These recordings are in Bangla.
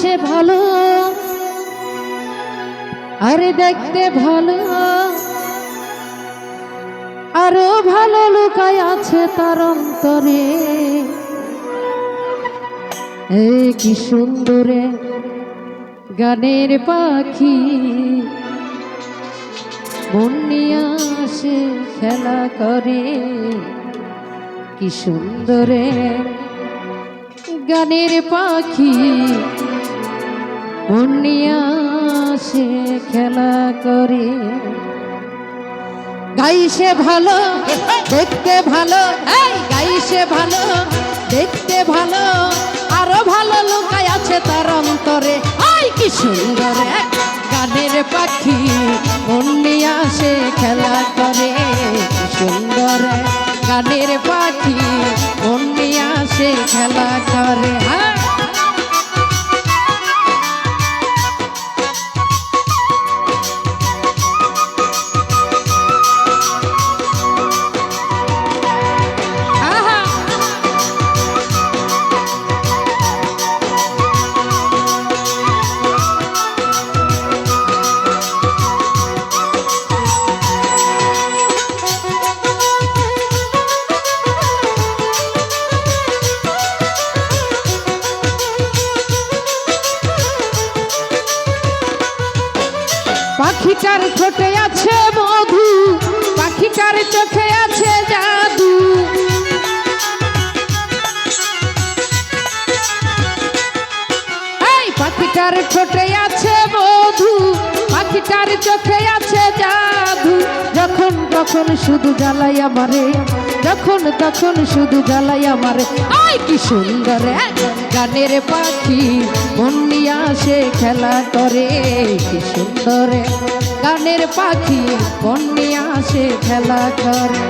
সে ভালো আরে দেখতে ভালো আরো ভালো লুকায় আছে তার অন্তরে। এই কি সুন্দরে গানের পাখি মন নিয়ে আসে খেলা করে। কি সুন্দরে গানের পাখি মন নিয়ে আসে খেলা করে। গাইছে ভালো দেখতে ভালো, এই গাইছে ভালো দেখতে ভালো আরো ভালো লুকায় আছে তার অন্তরে। আই কি সুন্দর গানের পাখি মন নিয়ে আসে খেলা করে। কি সুন্দর গানের পাখি মন নিয়ে আসে খেলা করে। হ্যাঁ পাখিটার ঠোঁটে আছে মধু, পাখিটার চোখে আছে জাদু। এই পাখিটার ঠোঁটে আছে মধু, পাখিটার চোখে আছে জাদু। যখন তখন শুধু জ্বালাই আমারে, যখন তখন শুধু জ্বালাই আমারে। আই কি সুন্দর গানের পাখি মন নিয়ে আসে খেলা করে। কি সুন্দর গানের পাখি মন নিয়ে আসে খেলা করে।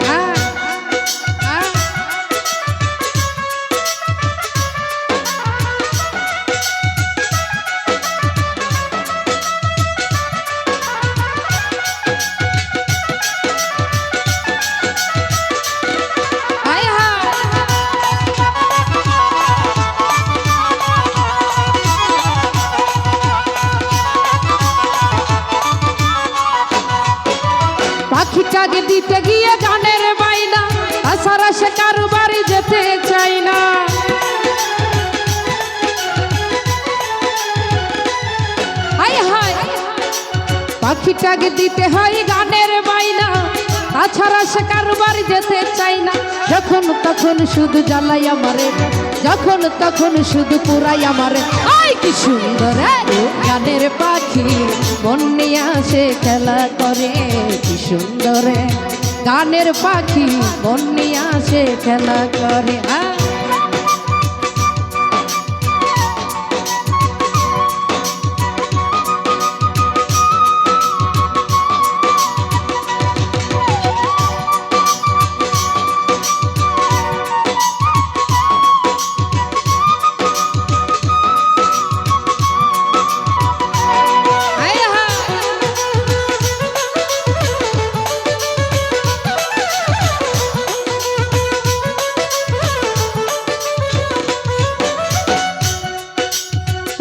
পাখিটাকে দিতে গিয়ে গানের বাইনা, তাছাড়া সে কারো বাড়ি যেতে চাই না। হাই হাই পাখিটাকে দিতে হয় গানের বাইনা, তাছাড়া সে কারো বাড়ি যেতে চাই না। যখন তখন শুধু জ্বালাই আমারে, যখন তখন শুধু পুরাই আমারে। আই কি সুন্দর গানের পাখি মন নিয়ে আসে খেলা করে। কি সুন্দর গানের পাখি মন নিয়ে আসে খেলা করে।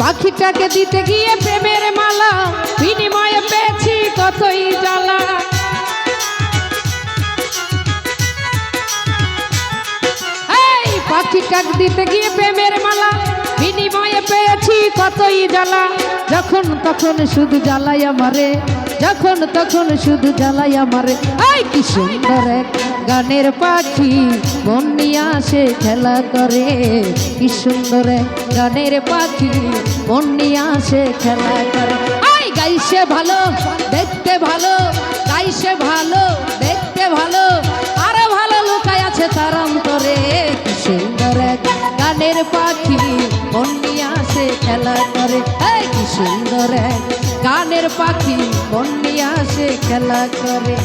পাখিটাকে দিতে গিয়ে প্রেমের মালা, বিনিময়ে পেয়েছি কতই জ্বালা। এই পাখিটাকে দিতে গিয়ে প্রেমের মালা, বিনিময়ে পেয়েছি কতই জ্বালা। যখন তখন শুধু জ্বালাই আমারে, যখন তখন শুধু জ্বালাই আমারে। আই কি সুন্দর গানের পাখি মন নিয়ে আসে খেলা করে। কি সুন্দর গানের পাখি মন নিয়ে আসে খেলা করে। আই গাইছে ভালো দেখতে ভালো, গাইছে ভালো দেখতে ভালো আরো ভালো লুকায় আছে তার অন্তরে। কি সুন্দর গানের পাখি মন নিয়ে আসে খেলা করে। এই কি সুন্দর গানের পাখি মন নিয়ে আসে খেলা করে।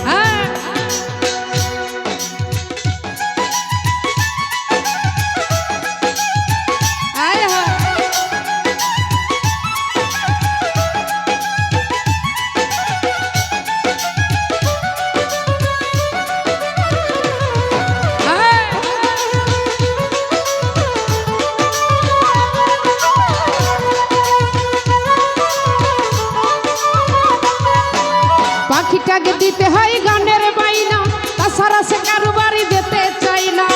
টাকে দিতে হয় গানের বাইনা, তাছাড়া সে কারো বাড়ি যেতে চাই না।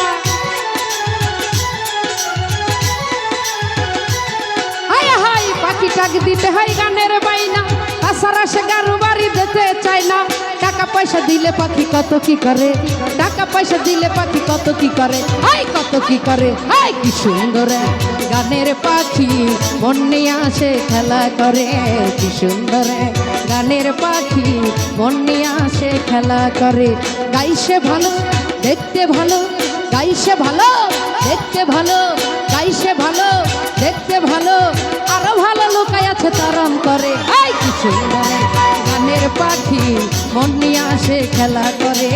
হায় হায় পাখিটাকে দিতে হয় গানের বাইনা, তাছাড়া সে কারো বাড়ি যেতে চায় না। টাকা পয়সা দিলে পাখি কত কি করে, টাকা পয়সা দিলে পাখি কত কি করে, হাই কত কি করে, হাই কি সুন্দর গানের পাখি মন নিয়ে আসে খেলা করে, কি সুন্দর গানের পাখি মন নিয়ে আসে খেলা করে। গাইছে ভালো দেখতে ভালো, গাইছে ভালো দেখতে ভালো, গাইছে ভালো দেখতে ভালো, আরো ভালো লোকাই আছে তারাম করে। হাই কি সুন্দর গানের পাখি মন নিয়ে আসে খেলা করে।